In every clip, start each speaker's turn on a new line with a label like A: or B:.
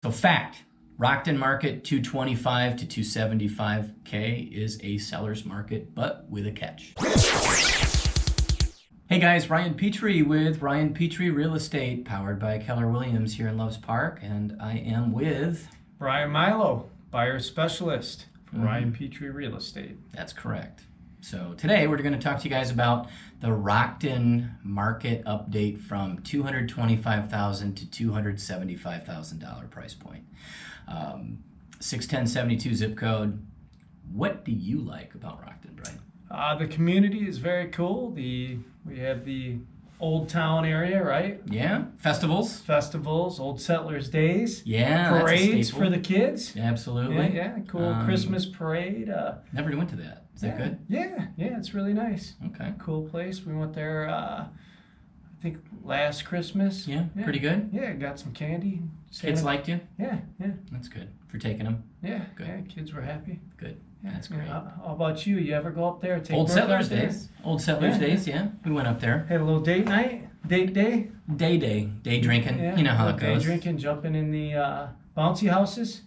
A: So fact, Rockton market 225 to 275K is a seller's market, but with a catch. Hey guys, Ryan Petry with Ryan Petry Real Estate, powered by Keller Williams here in Loves Park, and I am with
B: Brian Milo, buyer specialist for Ryan Petry Real Estate.
A: That's correct. So today we're going to talk to you guys about the Rockton market update from $225,000 to $275,000 price point. 61072 zip code. What do you like about Rockton, Brian?
B: The community is very cool. We have the Old Town area, right?
A: Yeah, festivals,
B: Old Settlers Days.
A: Yeah,
B: parades for the kids.
A: Absolutely.
B: Yeah, cool Christmas parade.
A: Never went to that. Is that good?
B: Yeah, it's really nice.
A: Okay.
B: Cool place. We went there, I think last Christmas.
A: Yeah, pretty good.
B: Yeah, got some candy.
A: Kids liked you?
B: Yeah.
A: That's good. For taking them?
B: Yeah,
A: good.
B: Yeah, kids were happy.
A: Good.
B: Yeah,
A: That's great.
B: How about you? You ever go up there? Take
A: Old Settlers Days.
B: Yeah.
A: We went up there.
B: Had a little date night? Date day?
A: Day drinking.
B: Yeah.
A: You know how it goes.
B: Day drinking, jumping in the bouncy houses.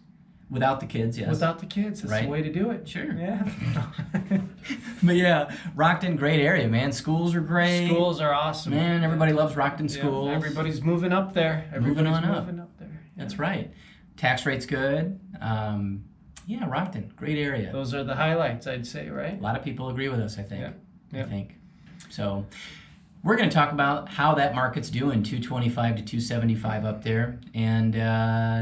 A: Without the kids, yes.
B: Without the kids, that's
A: right.
B: The way to do it.
A: Sure.
B: Yeah.
A: But yeah, Rockton, great area, man. Schools are great.
B: Schools are awesome.
A: Man, everybody loves Rockton schools.
B: Yeah, everybody's moving up there.
A: Moving on
B: up there. Yeah.
A: That's right. Tax rate's good. Yeah, Rockton, great area.
B: Those are the highlights, I'd say, right?
A: A lot of people agree with us, I think.
B: Yeah.
A: I think. So we're going to talk about how that market's doing, 225 to 275 up there, and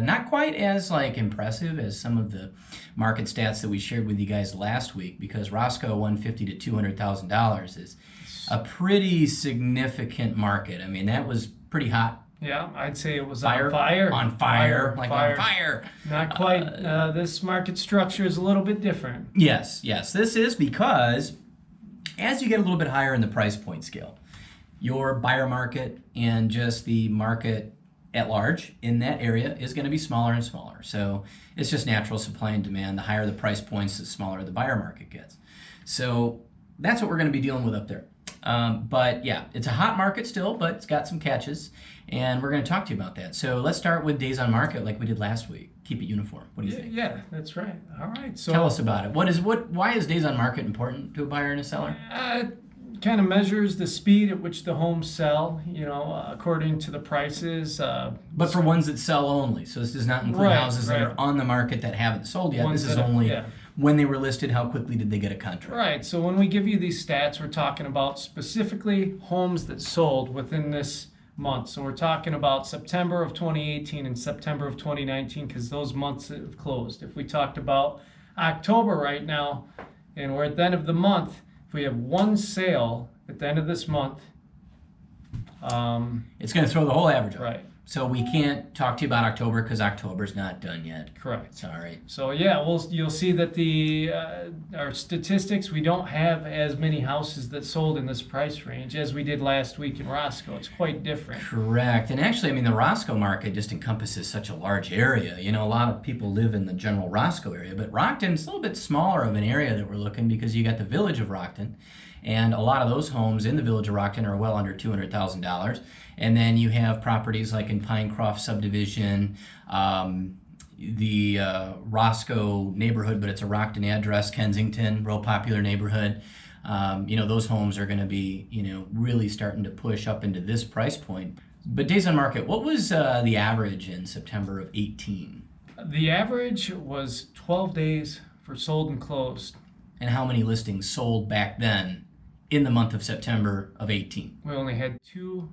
A: not quite as impressive as some of the market stats that we shared with you guys last week, because Roscoe 150 to $200,000 is a pretty significant market. I mean, that was pretty hot.
B: Yeah, I'd say it was
A: on fire. On fire.
B: Not quite. This market structure is a little bit different.
A: Yes. This is because as you get a little bit higher in the price point scale, your buyer market and just the market at large in that area is going to be smaller and smaller. So it's just natural supply and demand. The higher the price points, the smaller the buyer market gets. So that's what we're going to be dealing with up there. But yeah, it's a hot market still, but it's got some catches, and we're going to talk to you about that. So let's start with days on market like we did last week. Keep it uniform. What do you think?
B: Yeah, that's right. All right. So
A: tell us about it. Why is days on market important to a buyer and a seller?
B: Kind of measures the speed at which the homes sell, according to the prices.
A: But for ones that sell only. So this does not include houses that are on the market that haven't sold yet. This is only when they were listed, how quickly did they get a contract?
B: Right. So when we give you these stats, we're talking about specifically homes that sold within this month. So we're talking about September of 2018 and September of 2019, because those months have closed. If we talked about October right now, and we're at the end of the month, if we have one sale at the end of this month,
A: it's going to throw the whole average up.
B: Right.
A: So we can't talk to you about October because October's not done yet.
B: Correct.
A: Sorry.
B: So yeah, you'll see that our statistics, we don't have as many houses that sold in this price range as we did last week in Roscoe. It's quite different.
A: Correct. And actually, I mean, the Roscoe market just encompasses such a large area. A lot of people live in the general Roscoe area, but Rockton's a little bit smaller of an area that we're looking, because you got the village of Rockton, and a lot of those homes in the village of Rockton are well under $200,000. And then you have properties like in Pinecroft subdivision, the Roscoe neighborhood, but it's a Rockton address, Kensington, real popular neighborhood. Those homes are going to be, really starting to push up into this price point. But days on market, what was the average in September of 18?
B: The average was 12 days for sold and closed.
A: And how many listings sold back then in the month of September of 18?
B: We only had two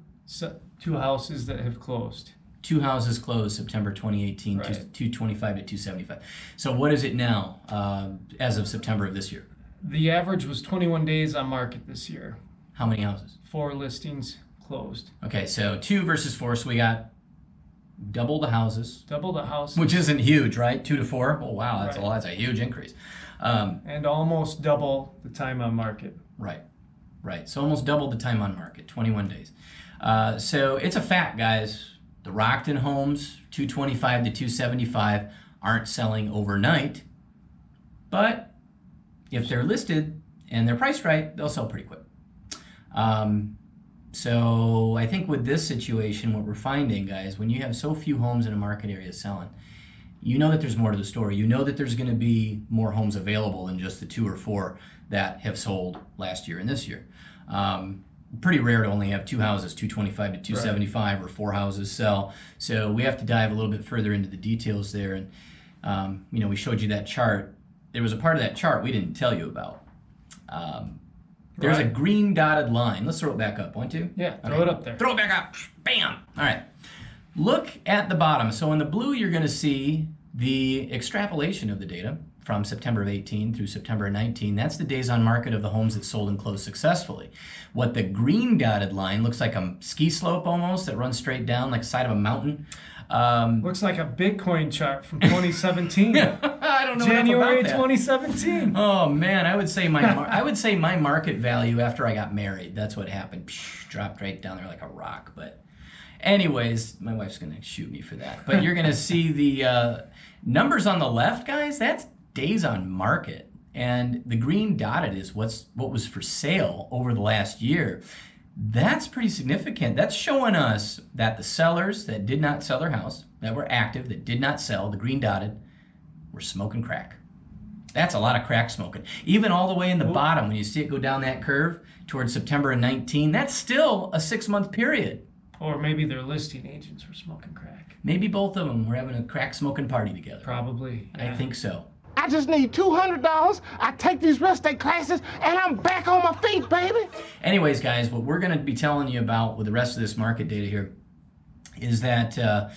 B: houses that have closed.
A: 2 houses closed September 2018,
B: right.
A: 225 to 275. So what is it now as of September of this year?
B: The average was 21 days on market this year.
A: How many houses?
B: 4 listings closed.
A: Okay, so 2 versus 4, so we got double the houses.
B: Double the houses.
A: Which isn't huge, right? 2 to 4? Oh, wow, that's
B: right.
A: that's a huge increase.
B: And almost double the time on market.
A: Right. So almost double the time on market, 21 days. So it's a fact, guys. The Rockton homes, 225 to 275, aren't selling overnight. But if they're listed and they're priced right, they'll sell pretty quick. So I think with this situation, what we're finding, guys, when you have so few homes in a market area selling, you know that there's more to the story. You know that there's going to be more homes available than just the 2 or 4 that have sold last year and this year. Pretty rare to only have 2 houses, 225 to 275, or 4 houses sell. So we have to dive a little bit further into the details there. And we showed you that chart. There was a part of that chart we didn't tell you about. There's a green dotted line. Let's throw it back up. Want to?
B: Yeah, throw it up there.
A: Throw it back up. Bam. All right. Look at the bottom. So in the blue, you're going to see the extrapolation of the data from September of 18 through September of 19. That's the days on market of the homes that sold and closed successfully. What the green dotted line looks like, a ski slope almost that runs straight down like the side of a mountain.
B: Looks like a Bitcoin chart from 2017.
A: I don't know
B: January
A: enough about that.
B: 2017.
A: Oh man, I would say my market value after I got married. That's what happened. Psh, dropped right down there like a rock. But anyways, my wife's gonna shoot me for that. But you're gonna see the numbers on the left, guys. That's days on market, and the green dotted is what was for sale over the last year. That's pretty significant. That's showing us that the sellers that did not sell their house, that were active, that did not sell, the green dotted, were smoking crack. That's a lot of crack smoking. Even all the way in the bottom, when you see it go down that curve towards September of 19, that's still a 6-month period.
B: Or maybe their listing agents were smoking crack.
A: Maybe both of them were having a crack smoking party together.
B: Probably. Yeah.
A: I think so.
C: I just need $200. I take these real estate classes, and I'm back on my feet, baby.
A: Anyways, guys, what we're going to be telling you about with the rest of this market data here is that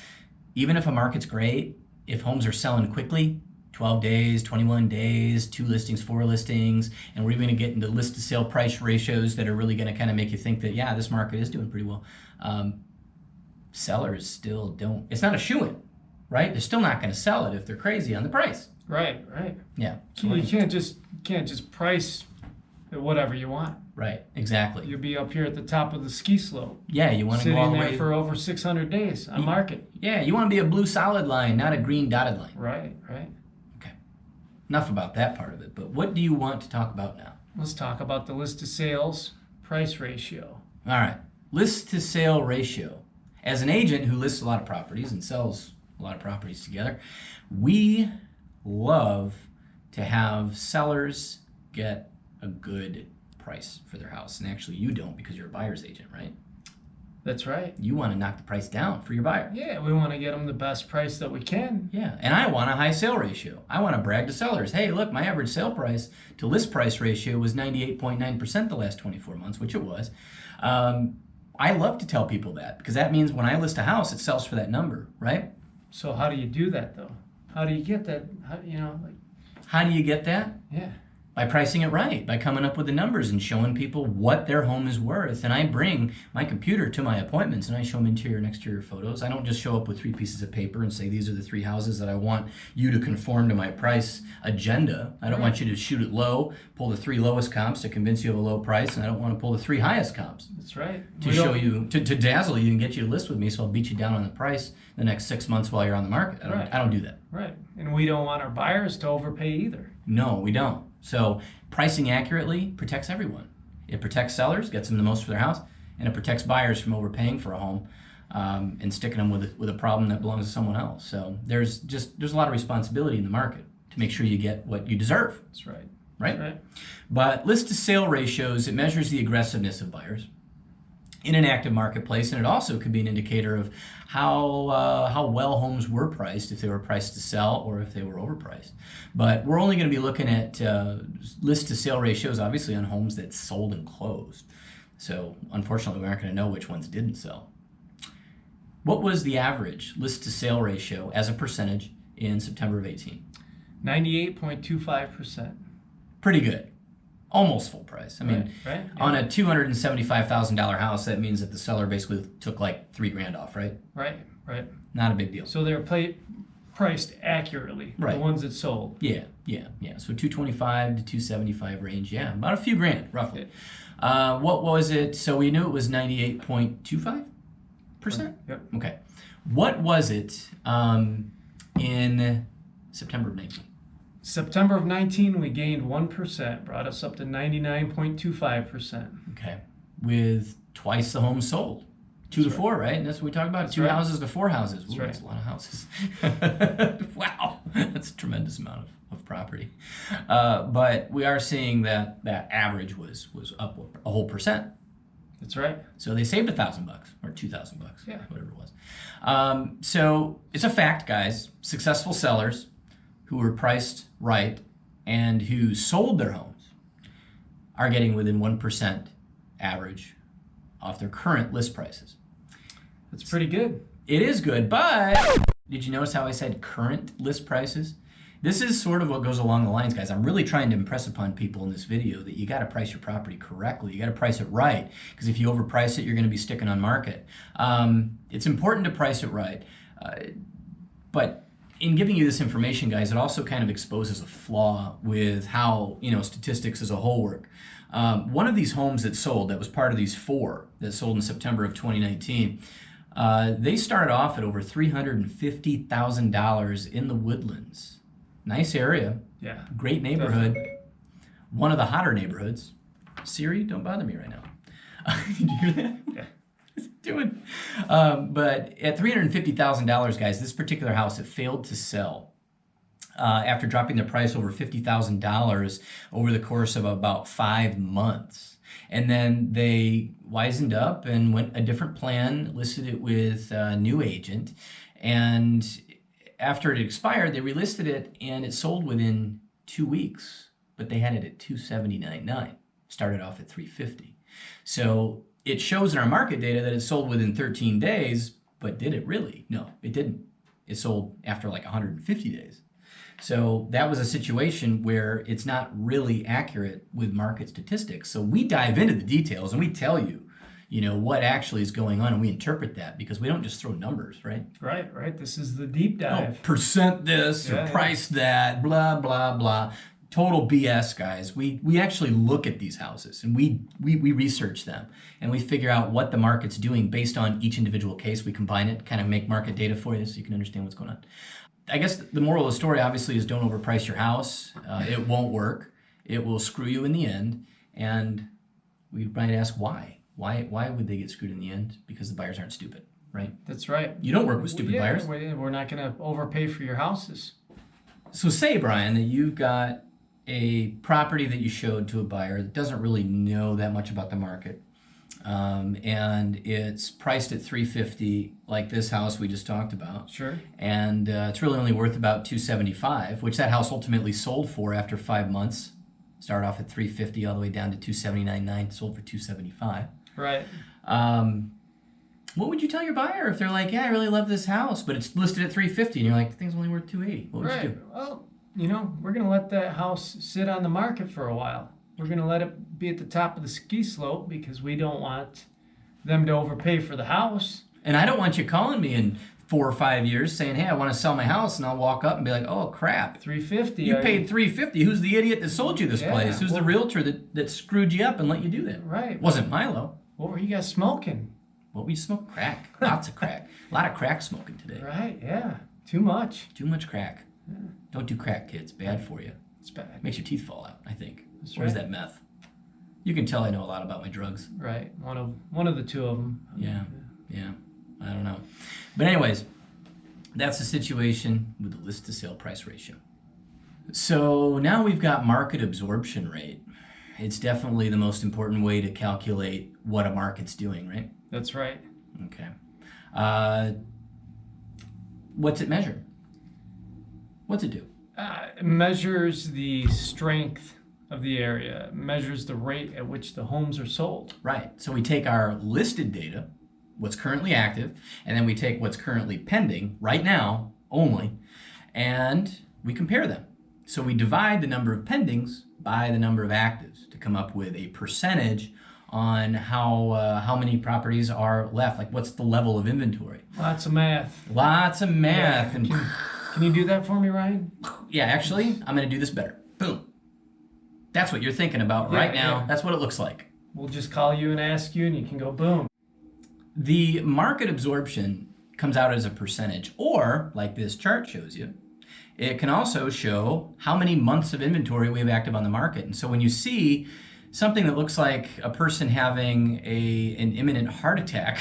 A: even if a market's great, if homes are selling quickly, 12 days, 21 days, 2 listings, 4 listings, and we're even going to get into list to sale price ratios that are really going to kind of make you think that, yeah, this market is doing pretty well. Sellers still don't, it's not a shoo-in, right? They're still not going to sell it if they're crazy on the price.
B: Right.
A: Yeah.
B: You can't just price at whatever you want.
A: Right, exactly.
B: You'll be up here at the top of the ski slope.
A: Yeah, you want to go all the
B: sitting
A: way
B: there for over 600 days on market.
A: Yeah, you want to be a blue solid line, not a green dotted line.
B: Right.
A: Okay. Enough about that part of it, but what do you want to talk about now?
B: Let's talk about the list to sales price ratio.
A: All right. List to sale ratio. As an agent who lists a lot of properties and sells a lot of properties together, we love to have sellers get a good price for their house. And actually you don't, because you're a buyer's agent, right?
B: That's right.
A: You want to knock the price down for your buyer.
B: Yeah, we want to get them the best price that we can.
A: Yeah, and I want a high sale ratio. I want to brag to sellers. Hey, look, my average sale price to list price ratio was 98.9% the last 24 months, which it was. I love to tell people that, because that means when I list a house, it sells for that number, right?
B: So how do you do that, though? How do you get that?
A: How do you get that?
B: Yeah.
A: By pricing it right, by coming up with the numbers and showing people what their home is worth. And I bring my computer to my appointments and I show them interior and exterior photos. I don't just show up with 3 pieces of paper and say, these are the 3 houses that I want you to conform to my price agenda. I don't want you to shoot it low, pull the 3 lowest comps to convince you of a low price, and I don't want to pull the 3 highest comps.
B: That's right.
A: To show you, to dazzle you and get you to list with me, so I'll beat you down on the price the next 6 months while you're on the market. I don't do that.
B: Right. And we don't want our buyers to overpay either.
A: No, we don't. So pricing accurately protects everyone. It protects sellers, gets them the most for their house, and it protects buyers from overpaying for a home and sticking them with a problem that belongs to someone else. So there's a lot of responsibility in the market to make sure you get what you deserve.
B: That's right.
A: Right?
B: That's right.
A: But list to sale ratios, it measures the aggressiveness of buyers in an active marketplace, and it also could be an indicator of how well homes were priced, if they were priced to sell or if they were overpriced. But we're only going to be looking at list to sale ratios, obviously, on homes that sold and closed. So unfortunately, we aren't going to know which ones didn't sell. What was the average list to sale ratio as a percentage in September of 18?
B: 98.25%.
A: Pretty good. Almost full price. I mean,
B: right? Yeah.
A: On a $275,000 house, that means that the seller basically took like $3,000 off, right?
B: Right.
A: Not a big deal.
B: So they're priced accurately,
A: Right.
B: The ones that sold.
A: Yeah. So 225 to 275 range, yeah, about a few grand, roughly. What was it? So we knew it was 98.25%?
B: Yep.
A: Okay. What was it in September of 19?
B: September of 19, we gained 1%, brought us up to 99.25%.
A: Okay. With twice the homes sold. 2 to 4, right? And that's what we talk about.
B: That's
A: 2
B: right.
A: houses to 4 houses. Ooh,
B: right.
A: that's a lot of houses. Wow, that's a tremendous amount of property. But we are seeing that average was up a whole percent.
B: That's right.
A: So they saved $1,000 or $2,000,
B: Yeah.
A: whatever it was. So it's a fact, guys. Successful sellers who were priced right and who sold their homes are getting within 1% average off their current list prices.
B: That's pretty good.
A: It is good, but did you notice how I said current list prices? This is sort of what goes along the lines, guys. I'm really trying to impress upon people in this video that you got to price your property correctly. You got to price it right, because if you overprice it, you're going to be sticking on market. It's important to price it right, but in giving you this information, guys, it also kind of exposes a flaw with how, statistics as a whole work. One of these homes that sold, that was part of these 4 that sold in September of 2019, they started off at over $350,000 in the Woodlands. Nice area.
B: Yeah.
A: Great neighborhood.
B: Definitely.
A: One of the hotter neighborhoods. Siri, don't bother me right now. Did you hear that?
B: Yeah.
A: What's it doing? But at $350,000, guys, this particular house, it failed to sell. After dropping the price over $50,000 over the course of about 5 months. And then they wisened up and went a different plan, listed it with a new agent. And after it expired, they relisted it and it sold within 2 weeks. But they had it at $279.9. Started off at $350. So it shows in our market data that it sold within 13 days, but did it really? No, it didn't. It sold after like 150 days. So that was a situation where it's not really accurate with market statistics. So we dive into the details and we tell you, what actually is going on, and we interpret that, because we don't just throw numbers, right?
B: Right. This is the deep dive.
A: Oh, percent this or price that, blah, blah, blah. Total BS, guys. We actually look at these houses and we research them and we figure out what the market's doing based on each individual case. We combine it, kind of make market data for you so you can understand what's going on. I guess the moral of the story obviously is don't overprice your house. It won't work. It will screw you in the end. And we might ask why. Why would they get screwed in the end? Because the buyers aren't stupid, right?
B: That's right.
A: You don't work with stupid buyers.
B: We're not going to overpay for your houses.
A: So say, Brian, that you've got a property that you showed to a buyer that doesn't really know that much about the market. And it's priced at $350, like this house we just talked about.
B: Sure.
A: And it's really only worth about $275, which that house ultimately sold for after 5 months. Started off at $350 all the way down to $279.9, sold for $275.
B: Right.
A: What would you tell your buyer if they're like, yeah, I really love this house, but it's listed at $350, and you're like, the thing's only worth $280? What would you do?
B: Well, we're going to let that house sit on the market for a while. We're going to let it be at the top of the ski slope because we don't want them to overpay for the house.
A: And I don't want you calling me in 4 or 5 years saying, hey, I want to sell my house, and I'll walk up and be like, oh, crap.
B: $350.
A: You paid $350. Who's the idiot that sold you this place? Who's the realtor that screwed you up and let you do that?
B: Right.
A: It wasn't Milo.
B: What were you guys smoking?
A: What we smoke? Crack. Lots of crack. A lot of crack smoking today.
B: Right, yeah. Too much.
A: Too much crack. Yeah. Don't do crack, kids. Bad for you.
B: It's bad.
A: Makes your teeth fall out, I think.
B: That's
A: or
B: right.
A: is that meth? You can tell I know a lot about my drugs.
B: Right. One of the two of them.
A: Yeah. I don't know. But anyways, that's the situation with the list to sale price ratio. So now we've got market absorption rate. It's definitely the most important way to calculate what a market's doing, right?
B: That's right.
A: Okay. What's it measure? What's it do?
B: It measures the strength of the area. It measures the rate at which the homes are sold.
A: Right. So we take our listed data, what's currently active, and then we take what's currently pending right now only, and we compare them. So we divide the number of pendings by the number of actives to come up with a percentage on how many properties are left. Like, what's the level of inventory?
B: Lots of math.
A: Lots of math.
B: Yeah. Can you do that for me, Ryan?
A: Yeah, actually, I'm going to do this better. Boom. That's what you're thinking about right now. Yeah. That's what it looks like.
B: We'll just call you and ask you, and you can go boom.
A: The market absorption comes out as a percentage, or like this chart shows you, it can also show how many months of inventory we have active on the market. And so when you see something that looks like a person having an imminent heart attack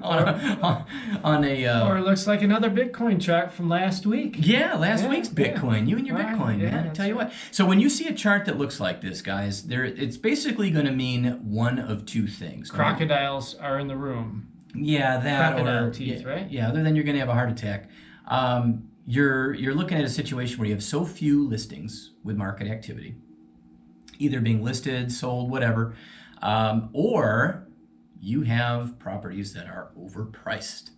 A: on a
B: Or it looks like another Bitcoin chart from last week.
A: yeah, last
B: Yeah,
A: week's Bitcoin. You and your
B: Right,
A: Bitcoin,
B: yeah,
A: man. I
B: that's
A: tell you
B: right.
A: what. So when you see a chart that looks like this, guys, it's basically going to mean one of two things.
B: Crocodiles are in the room.
A: Yeah, that
B: Crocodile
A: or
B: teeth,
A: yeah,
B: right?
A: yeah. Other than you're going to have a heart attack. You're looking at a situation where you have so few listings with market activity, either being listed, sold, whatever, or you have properties that are overpriced.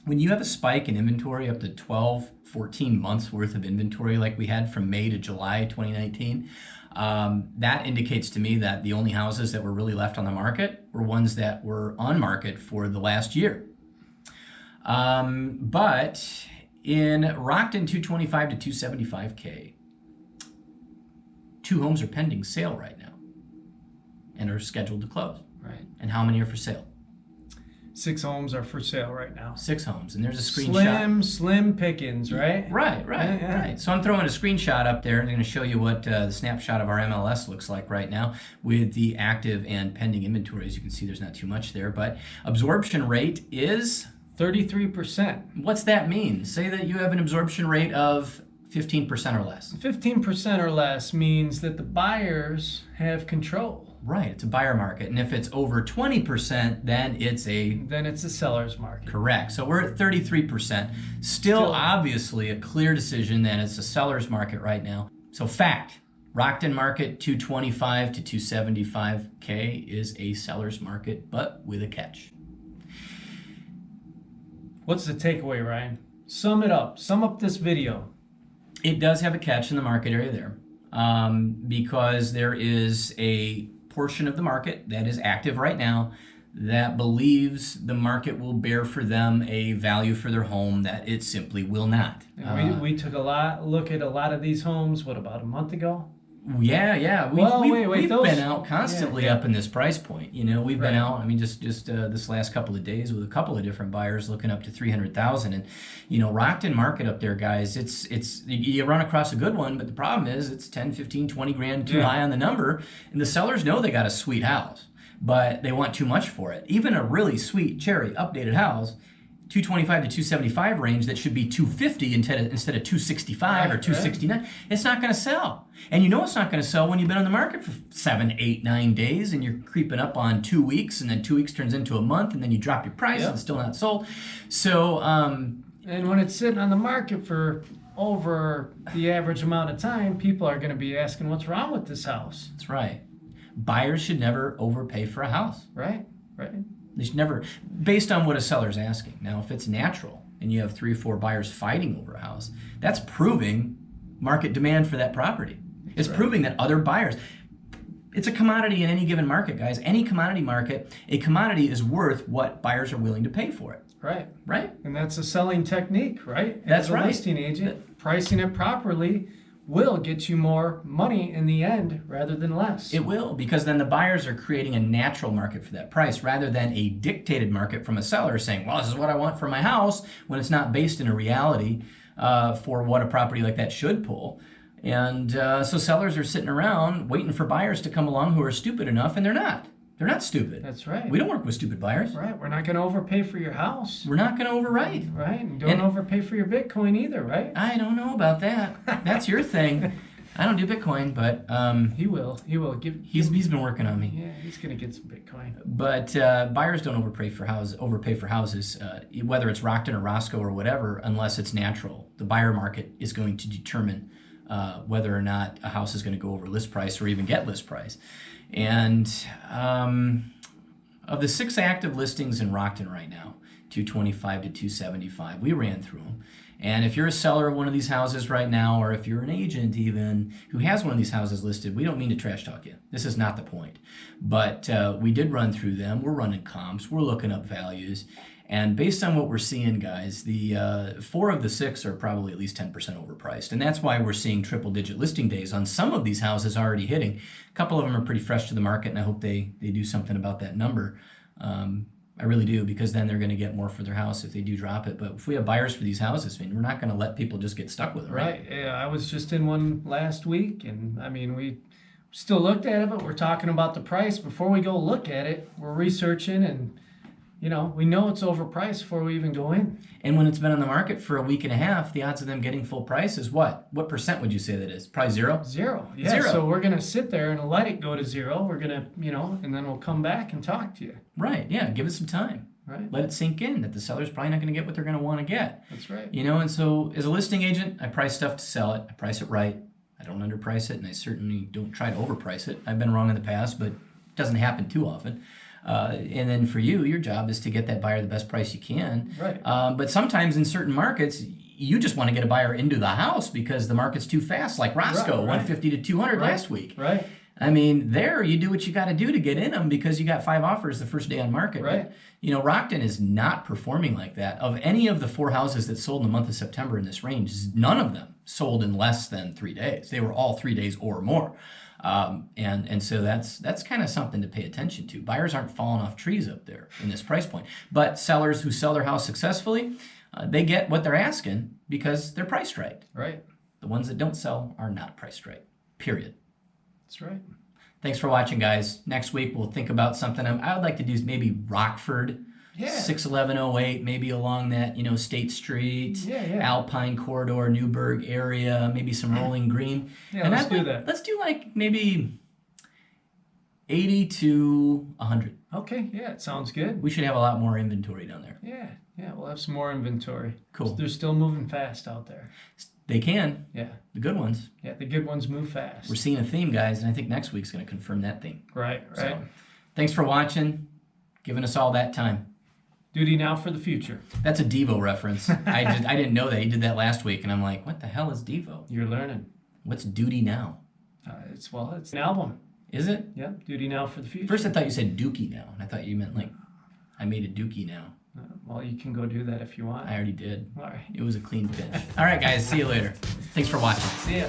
A: When you have a spike in inventory up to 12, 14 months worth of inventory like we had from May to July 2019, that indicates to me that the only houses that were really left on the market were ones that were on market for the last year. But in Rockton 225 to 275K, 2 homes are pending sale right now and are scheduled to close.
B: Right.
A: And how many are for sale?
B: 6 homes are for sale right now.
A: 6 homes, and there's a screenshot.
B: Slim pickings, right?
A: Right.
B: Yeah.
A: Right. So I'm throwing a screenshot up there, and I'm going to show you what the snapshot of our MLS looks like right now with the active and pending inventory. As you can see, there's not too much there, but absorption rate is
B: 33%.
A: what's that mean? Say that you have an absorption rate of 15% or less.
B: 15% or less means that the buyers have control.
A: Right, it's a buyer market, and if it's over 20%, then it's a
B: Then it's a seller's market.
A: correct. So we're at 33%. Still obviously a clear decision that it's a seller's market right now. So fact, Rockton market 225 to 275K is a seller's market, but with a catch.
B: What's the takeaway, Ryan? Sum it up. Sum up this video.
A: It does have a catch in the market area there, because there is a portion of the market that is active right now that believes the market will bear for them a value for their home that it simply will not.
B: And we took a look at a lot of these homes, what, about a month ago?
A: Yeah.
B: Well,
A: We've
B: those-
A: been out constantly
B: yeah.
A: up in this price point. You know, we've been
B: Right.
A: out. I mean, just this last couple of days with a couple of different buyers looking up to 300,000. And you know, Rockton market up there, guys. It's you run across a good one, but the problem is it's 10, 15, 20 grand too high on the number, and the sellers know they got a sweet house, but they want too much for it. Even a really sweet cherry updated house, 225 to 275 range that should be 250 instead of 265 or 269, it's not going to sell. And you know it's not going to sell when you've been on the market for 7, 8, 9 days and you're creeping up on 2 weeks, and then 2 weeks turns into a month, and then you drop your price and it's still not sold. So,
B: And when it's sitting on the market for over the average amount of time, people are going to be asking, what's wrong with this house?
A: that's right. Buyers should never overpay for a house.
B: Right?
A: They should never, based on what a seller's asking. Now, if it's natural and you have 3 or 4 buyers fighting over a house, that's proving market demand for that property. It's proving that other buyers. It's a commodity in any given market, guys. Any commodity market, a commodity is worth what buyers are willing to pay for it. Right?
B: And that's a selling technique, right?
A: That's
B: As a
A: right.
B: listing agent, pricing it properly will get you more money in the end rather than less.
A: It will, because then the buyers are creating a natural market for that price rather than a dictated market from a seller saying, well, this is what I want for my house, when it's not based in a reality for what a property like that should pull. And so sellers are sitting around waiting for buyers to come along who are stupid enough, and they're not. They're not stupid.
B: That's right.
A: We don't work with stupid buyers.
B: Right. We're not going to overpay for your house.
A: We're not going to overwrite.
B: Right. And don't overpay for your Bitcoin either, right?
A: I don't know about that. That's your thing. I don't do Bitcoin, but
B: He will.
A: he's been working on me.
B: Yeah, he's going to get some Bitcoin.
A: But buyers don't overpay for houses, whether it's Rockton or Roscoe or whatever, unless it's natural. The buyer market is going to determine whether or not a house is going to go over list price or even get list price. And of the 6 active listings in Rockton right now, 225 to 275, we ran through them. And if you're a seller of one of these houses right now, or if you're an agent even who has one of these houses listed, we don't mean to trash talk you. This is not the point. But we did run through them. We're running comps. We're looking up values. And based on what we're seeing, guys, the 4 of the 6 are probably at least 10% overpriced. And that's why we're seeing triple-digit listing days on some of these houses already hitting. A couple of them are pretty fresh to the market, and I hope they do something about that number. I really do, because then they're going to get more for their house if they do drop it. But if we have buyers for these houses, I mean, we're not going to let people just get stuck with it, right?
B: Right. Yeah, I was just in one last week, and I mean, still looked at it, but we're talking about the price. Before we go look at it, we're researching and, we know it's overpriced before we even go in.
A: And when it's been on the market for a week and a half, the odds of them getting full price is what? What percent would you say that is? Probably zero?
B: Zero. Yeah,
A: Zero.
B: so we're going to sit there and let it go to zero. We're going to, and then we'll come back and talk to you.
A: Right, yeah, give it some time.
B: Right.
A: Let it sink in that the seller's probably not going to get what they're going to want to get.
B: That's right.
A: And so as a listing agent, I price stuff to sell it. I price it right. I don't underprice it, and I certainly don't try to overprice it. I've been wrong in the past, but it doesn't happen too often. And then for you, your job is to get that buyer the best price you can.
B: Right.
A: But sometimes in certain markets, you just want to get a buyer into the house because the market's too fast, like Roscoe,
B: Right.
A: 150 to 200 last week.
B: Right.
A: I mean, there you do what you got to do to get in them because you got 5 offers the first day on market.
B: Right.
A: But, Rockton is not performing like that. Of any of the 4 houses that sold in the month of September in this range, none of them sold in less than 3 days. They were all 3 days or more. And so that's kind of something to pay attention to. Buyers aren't falling off trees up there in this price point. But sellers who sell their house successfully, they get what they're asking because they're priced right.
B: Right.
A: The ones that don't sell are not priced right. Period.
B: That's right.
A: Thanks for watching, guys. Next week, we'll think about something. I would like to do maybe Rockford,
B: Yeah.
A: 61108, maybe along that, State Street,
B: Yeah, yeah.
A: Alpine Corridor, Newburgh area, maybe some Rolling Green.
B: Yeah,
A: And
B: let's
A: I'd
B: do
A: like-
B: that.
A: Let's do like maybe 80 to 100.
B: Okay, yeah, it sounds good.
A: We should have a lot more inventory down there.
B: Yeah, we'll have some more inventory.
A: Cool.
B: They're still moving fast out there.
A: They can,
B: Yeah,
A: the good ones.
B: yeah, the good ones move fast.
A: We're seeing a theme, guys, and I think next week's going to confirm that theme.
B: Right.
A: So, thanks for watching, giving us all that time.
B: Duty now for the future.
A: That's a Devo reference. I didn't know that. He did that last week, and I'm like, what the hell is Devo?
B: You're learning.
A: What's Duty Now?
B: It's an album.
A: Is it?
B: Yep, Duty now for the future.
A: First I thought you said Dookie Now, and I thought you meant like, I made a Dookie Now.
B: Well, you can go do that if you want.
A: I already did.
B: All right.
A: It was a clean pitch. All right, guys. See you later. Thanks for watching.
B: See ya.